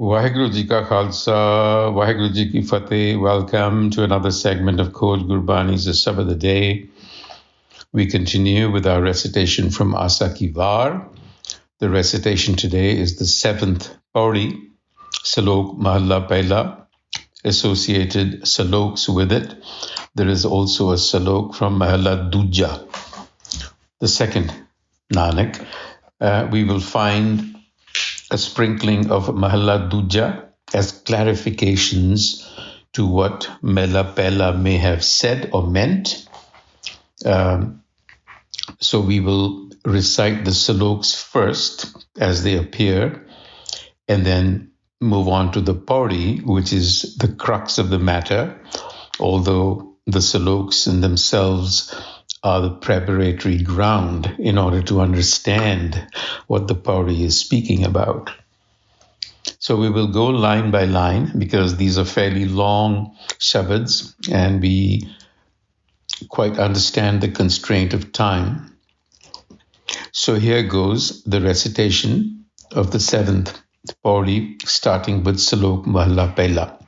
Waheguru Ji Ka Khalsa, Waheguru Ji Ki Fateh. Welcome to another segment of Code Gurbani's a-sabad-a-day. We continue with our recitation from Asa Ki Var. The recitation today is the seventh Pauri, Salok Mahalla Pehla, associated Saloks with it. There is also a Salok from Mahalla Duja, the second Nanak. We will find a sprinkling of Mahalla Duja as clarifications to what Mela Pela may have said or meant. So we will recite the saloks first as they appear, and then move on to the pauri, which is the crux of the matter, although the saloks in themselves are the preparatory ground in order to understand what the pauri is speaking about. So we will go line by line because these are fairly long shabads and we quite understand the constraint of time. So here goes the recitation of the seventh pauri, starting with Salok Mahalla Pehla.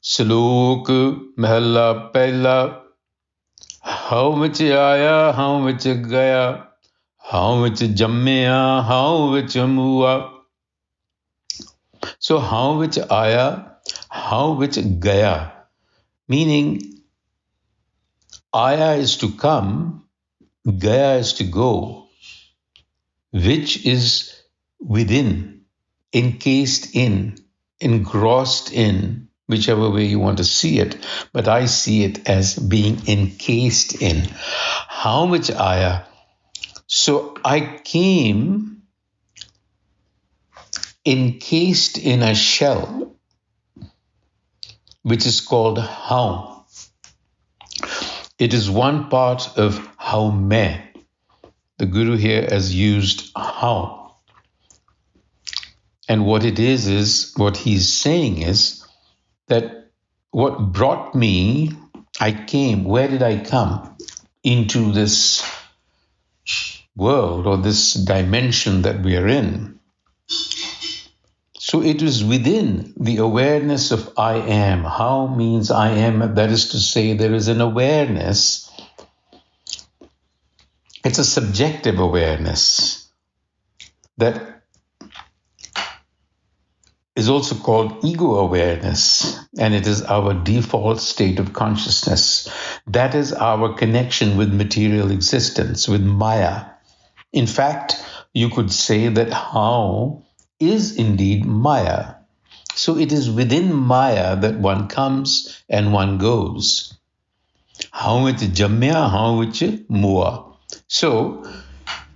Salok Mahalla Pehla. Hau Vich Aaia, Hau Vich Gaya, Hau Vich Jammia, Hau Vich Mua. So Hau Vich Aaia, Hau Vich Gaya, meaning Aya is to come, Gaya is to go, which is within, encased in, engrossed in, whichever way you want to see it, but I see it as being encased in. Hau Vich Aaia. So I came encased in a shell, which is called Hau. It is one part of Hau Main. The Guru here has used Hau. And what it is what he's saying is that what brought me, I came, where did I come? Into this world or this dimension that we are in. So it is within the awareness of I am. How means I am, that is to say, there is an awareness. It's a subjective awareness that is also called ego awareness, and it is our default state of consciousness. That is our connection with material existence, with Maya. In fact, you could say that Hau is indeed Maya. So it is within Maya that one comes and one goes. Hau Vich Jammya, Hau Vich Mua. So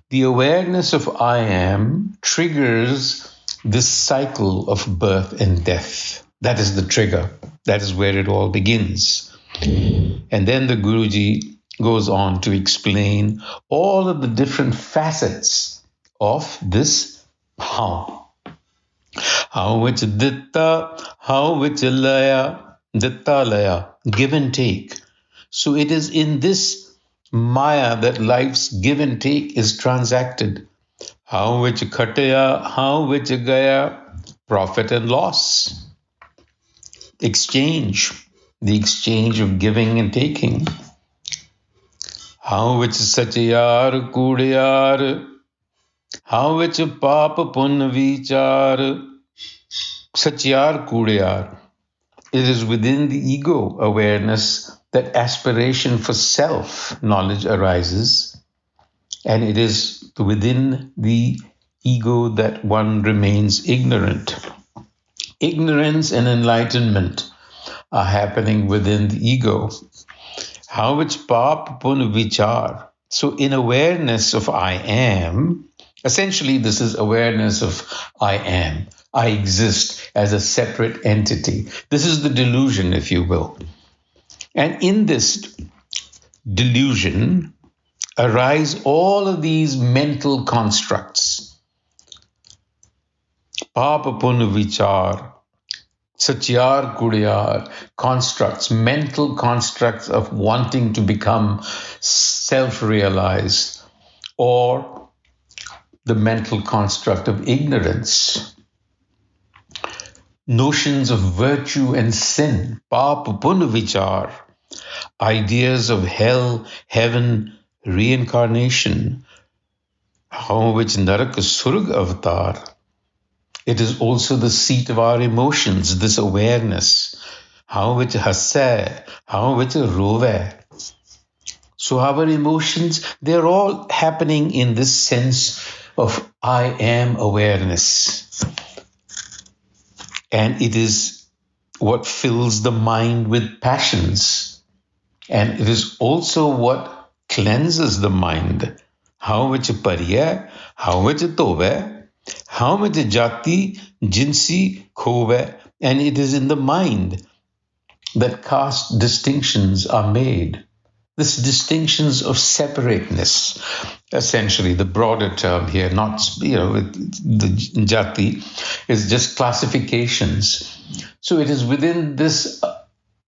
the awareness of I am triggers this cycle of birth and death. That is the trigger. That is where it all begins. And then the Guruji goes on to explain all of the different facets of this Hau. Hau Vich Ditta, Hau Vich Laya, Ditta Laya, give and take. So it is in this Maya that life's give and take is transacted. Hau Vich Khataya, Hau Vich Gaya, profit and loss. Exchange, the exchange of giving and taking. Hau Vich Sachayar Kudayar, Hau Vich Papa Pun Vichar, Sachayar Kudayar. It is within the ego awareness that aspiration for self-knowledge arises, and it is within the ego that one remains ignorant. Ignorance and enlightenment are happening within the ego. Hau Vich Pap Pun Vichar. So in awareness of I am, essentially this is awareness of I am. I exist as a separate entity. This is the delusion, if you will. And in this delusion arise all of these mental constructs. Papa Pun Vichar, Satyar Kudayar, constructs, mental constructs of wanting to become self-realized, or the mental construct of ignorance. notions of virtue and sin, paap pun vichar, ideas of hell, heaven, reincarnation, Hau Vich avatar. It is also the seat of our emotions, this awareness. Hau Vich Aaia, Hau Vich Rove. So our emotions, they're all happening in this sense of I am awareness. And it is what fills the mind with passions. And it is also what cleanses the mind. Hau Vich Pariya, Hau Vich Tove, Hau Vich Jati, Jinsi Khove. And it is in the mind that caste distinctions are made. This distinctions of separateness, essentially the broader term here, not, the jati is just classifications. So it is within this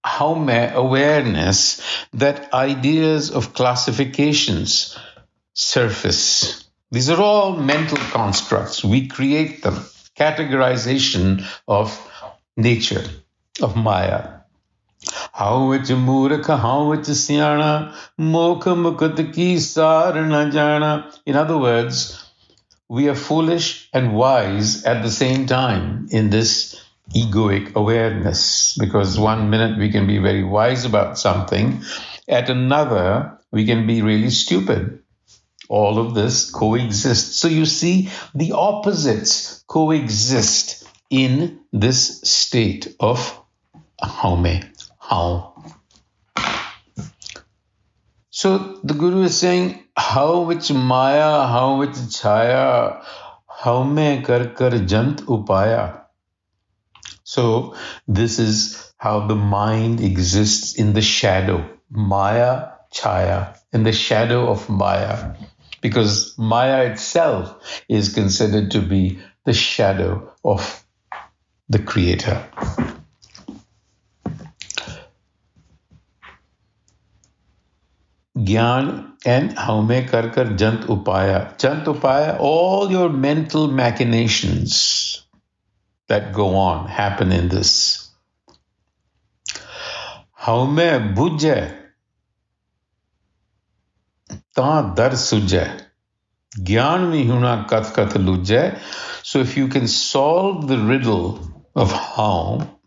Haume awareness that ideas of classifications surface. These are all mental constructs. We create them. Categorization of nature, of Maya. Hau Vich Murkha, Hau Vich Siana, Mokha Mukut ki sar na jana. In other words, we are foolish and wise at the same time in this egoic awareness, because 1 minute we can be very wise about something, at another we can be really stupid. All of this coexists. So you see, the opposites coexist in this state of Haume. How? So the Guru is saying, Hau Vich Maya, Hau Vich Chaya, Haume kar kar jant upaya. So this is how the mind exists in the shadow. Maya, Chaya, in the shadow of Maya. Because Maya itself is considered to be the shadow of the Creator. Gyan and Haume kar kar jant upaya. Jant upaya, all your mental machinations that go on happen in this. Haume bujje ta dar sujje. Gyan vihuna kath kath lujje. So if you can solve the riddle of how,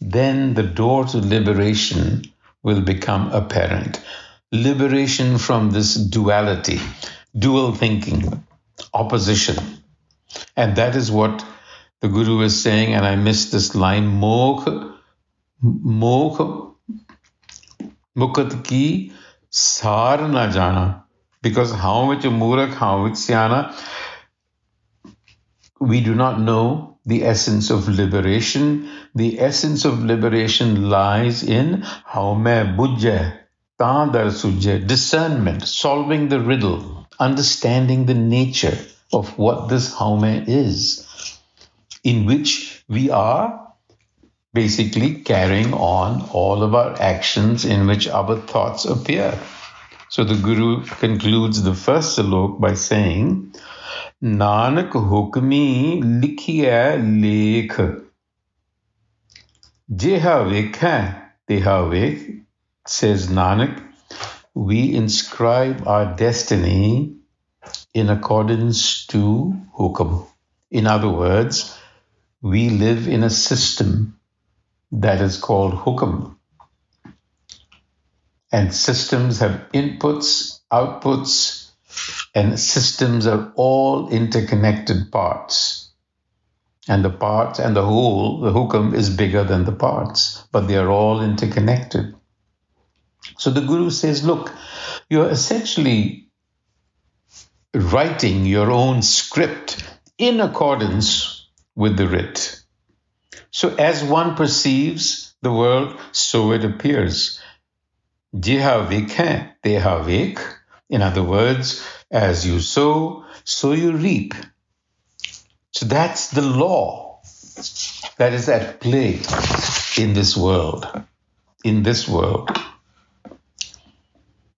then the door to liberation will become apparent. Liberation from this duality, dual thinking, opposition. And that is what the Guru is saying, and I missed this line, Mokh Mukat ki sar na jana. Because Hau Vich Murak, Hau Vich Siana, we do not know the essence of liberation. The essence of liberation lies in Haume Bujje, Tadar Sujje, discernment, solving the riddle, understanding the nature of what this Haume is, in which we are basically carrying on all of our actions, in which our thoughts appear. So the Guru concludes the first salok by saying, Nanak hukmi likhiya lekh, jeha vekha teha vekh. Says Nanak, we inscribe our destiny in accordance to hukam. In other words, we live in a system that is called hukam. And systems have inputs, outputs, and systems are all interconnected parts. And the parts and the whole, the hukam, is bigger than the parts, but they are all interconnected. So the Guru says, look, you're essentially writing your own script in accordance with the writ. So as one perceives the world, so it appears. Jiha vekha teha vek. In other words, as you sow, so you reap. So that's the law that is at play in this world. In this world.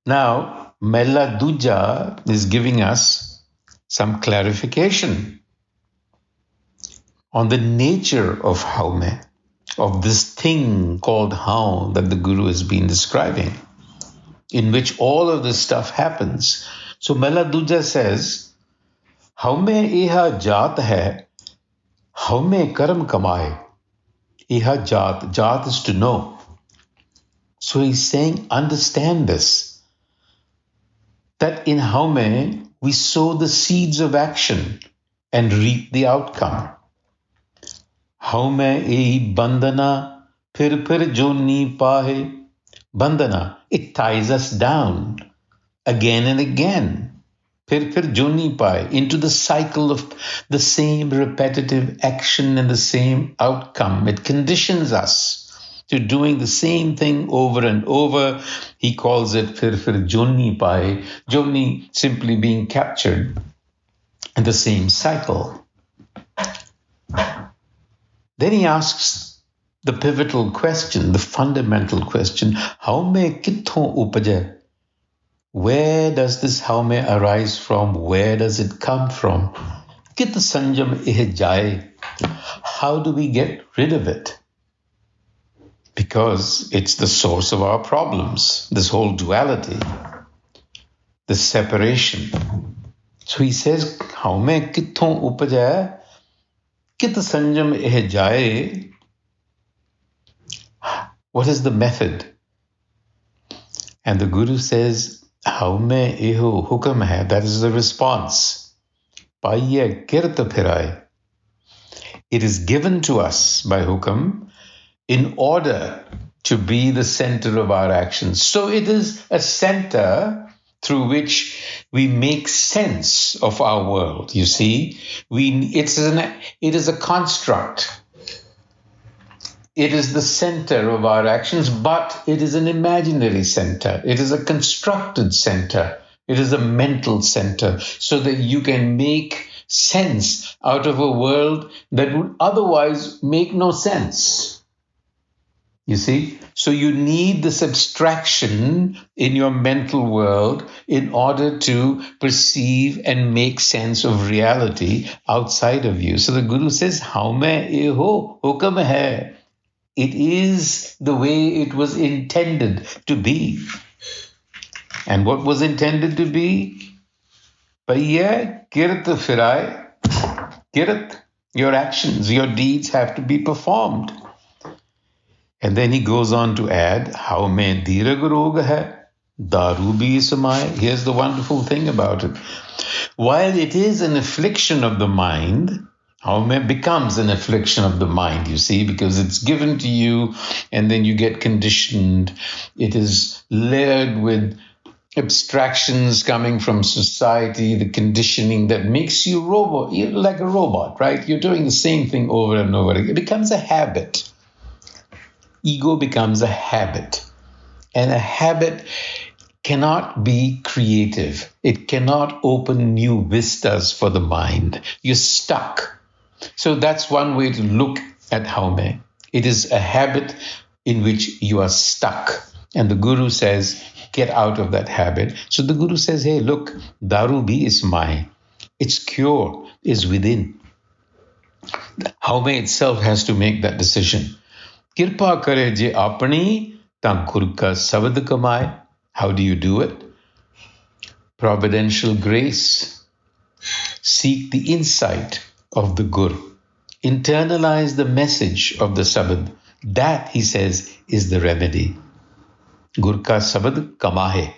Now, Mella Duja is giving us some clarification. on the nature of Haume, of this thing called Hau that the Guru has been describing, in which all of this stuff happens. So Mela Duja says, Haume iha jaat hai, Haume karam kamaye. Iha jaat, jaat is to know. So he's saying, understand this, that in Haume we sow the seeds of action and reap the outcome. Haume ehi bandhana, phir joni pahe. Bandhana, it ties us down again and again. Phir joni pahe, into the cycle of the same repetitive action and the same outcome. It conditions us to doing the same thing over and over. He calls it phir joni pahe. Joni simply being captured in the same cycle. Then he asks the pivotal question, the fundamental question, Haume kitthon upaja? Where does this Haume arise from? Where does it come from? Kit sanjam eh jaye? How do we get rid of it? Because it's the source of our problems, this whole duality, this separation. So he says, Haume kitthon upaja? Kit sanjam eh jaye? What is the method? And the Guru says, Haume eho hukam hai. That is the response. Paiye kirt phirai. It is given to us by hukam in order to be the center of our actions. So it is a center through which we make sense of our world. You see, it is a construct. It is the center of our actions, but it is an imaginary center. It is a constructed center. It is a mental center, so that you can make sense out of a world that would otherwise make no sense. You see? So you need this abstraction in your mental world in order to perceive and make sense of reality outside of you. So the Guru says, Haume eho hukam hai. It is the way it was intended to be. And what was intended to be? Paiya kirat phirai. Kirat, your actions, your deeds have to be performed. And then he goes on to add, Haume dirag rog hai, daru bhi samay. Here's the wonderful thing about it. While it is an affliction of the mind, Haume becomes an affliction of the mind, you see, because it's given to you and then you get conditioned. It is layered with abstractions coming from society, the conditioning that makes you like a robot, right? You're doing the same thing over and over again. It becomes a habit. Ego becomes a habit. And a habit cannot be creative. It cannot open new vistas for the mind. You're stuck. So that's one way to look at Haume. It is a habit in which you are stuck. And the Guru says, get out of that habit. So the Guru says, hey, look, Daru bhi is mine. Its cure is within. Haume itself has to make that decision. Kirpa kare je apni ta gur ka sabad kamaye. How do you do it? Providential grace. Seek the insight of the Guru. Internalize the message of the sabad. That, he says, is the remedy. Gur ka sabad kamahe.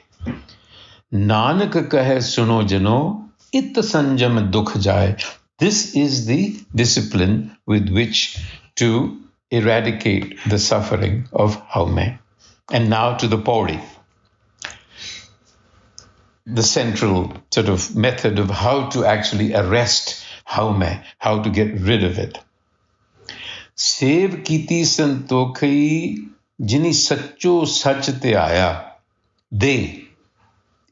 Nanak kahe suno jano, it sanjam dukh jaye. This is the discipline with which to eradicate the suffering of Haume. And now to the Pauri. The central sort of method of how to actually arrest Haume, how to get rid of it. Sev kiti santokhi jini sacho sach te aaya. They.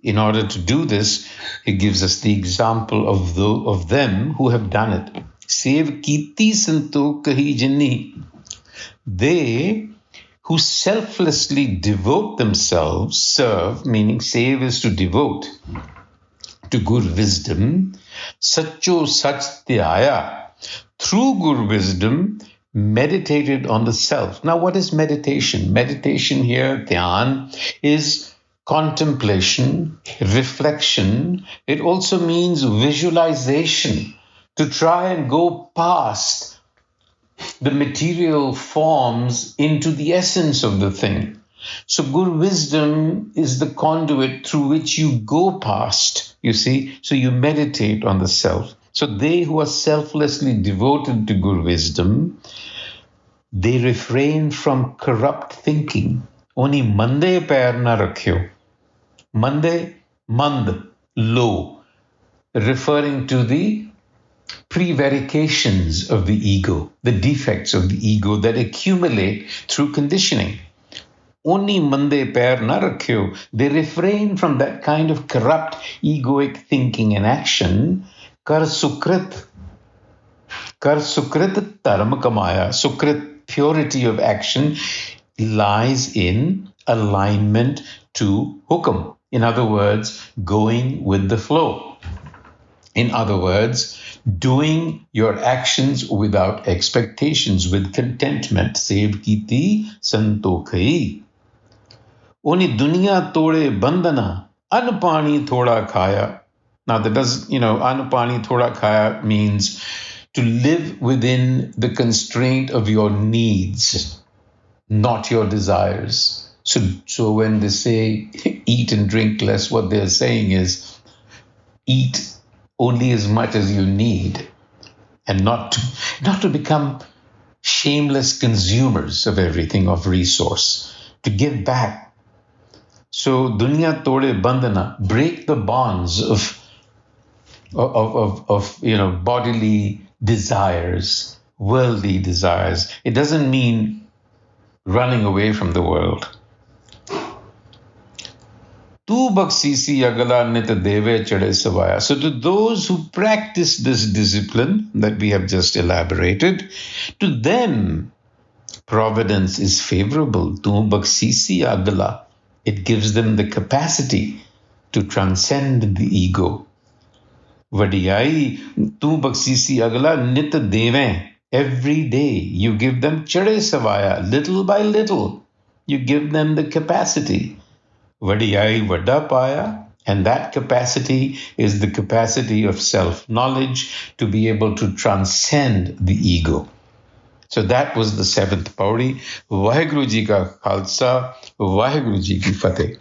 In order to do this, he gives us the example of them who have done it. Sev kiti santokhi jini. They who selflessly devote themselves, serve, meaning save is to devote, to good wisdom, sacho sach te aaya, through Guru wisdom, meditated on the self. Now, what is meditation? Meditation here, dhyan, is contemplation, reflection. It also means visualization, to try and go past the material forms into the essence of the thing. So Guru wisdom is the conduit through which you go past, you see. So you meditate on the self. So they who are selflessly devoted to Guru wisdom, they refrain from corrupt thinking. Oni mande pair na rakhyo. Mande, mand, low, referring to the prevarications of the ego, the defects of the ego that accumulate through conditioning. Oni mande pair na rakhyo. They refrain from that kind of corrupt egoic thinking and action. Kar sukrit dharma kamaya. Sukrit, purity of action, lies in alignment to hukam. In other words, going with the flow. In other words, doing your actions without expectations, with contentment. Sev kiti santokhai. Oni duniya tode bandhana, an pani thoda khaya. Now that does, an pani thoda khaya means to live within the constraint of your needs, not your desires. So when they say eat and drink less, what they're saying is eat only as much as you need, and not to become shameless consumers of everything, of resource, to give back. So dunya tode bandhana, break the bonds of bodily desires, worldly desires. It doesn't mean running away from the world. Tu baksisi agala nit deve chade savaya. So to those who practice this discipline that we have just elaborated, to them providence is favorable. Tu baksisi agala. It gives them the capacity to transcend the ego. Vadiyai tu baksisi agala nit deve. Every day you give them chade savaya, little by little. You give them the capacity. Vadiyai vada paya, and that capacity is the capacity of self-knowledge, to be able to transcend the ego. So that was the seventh pauri. Vaheguru ji ka khalsa, Vaheguru ji ki fateh.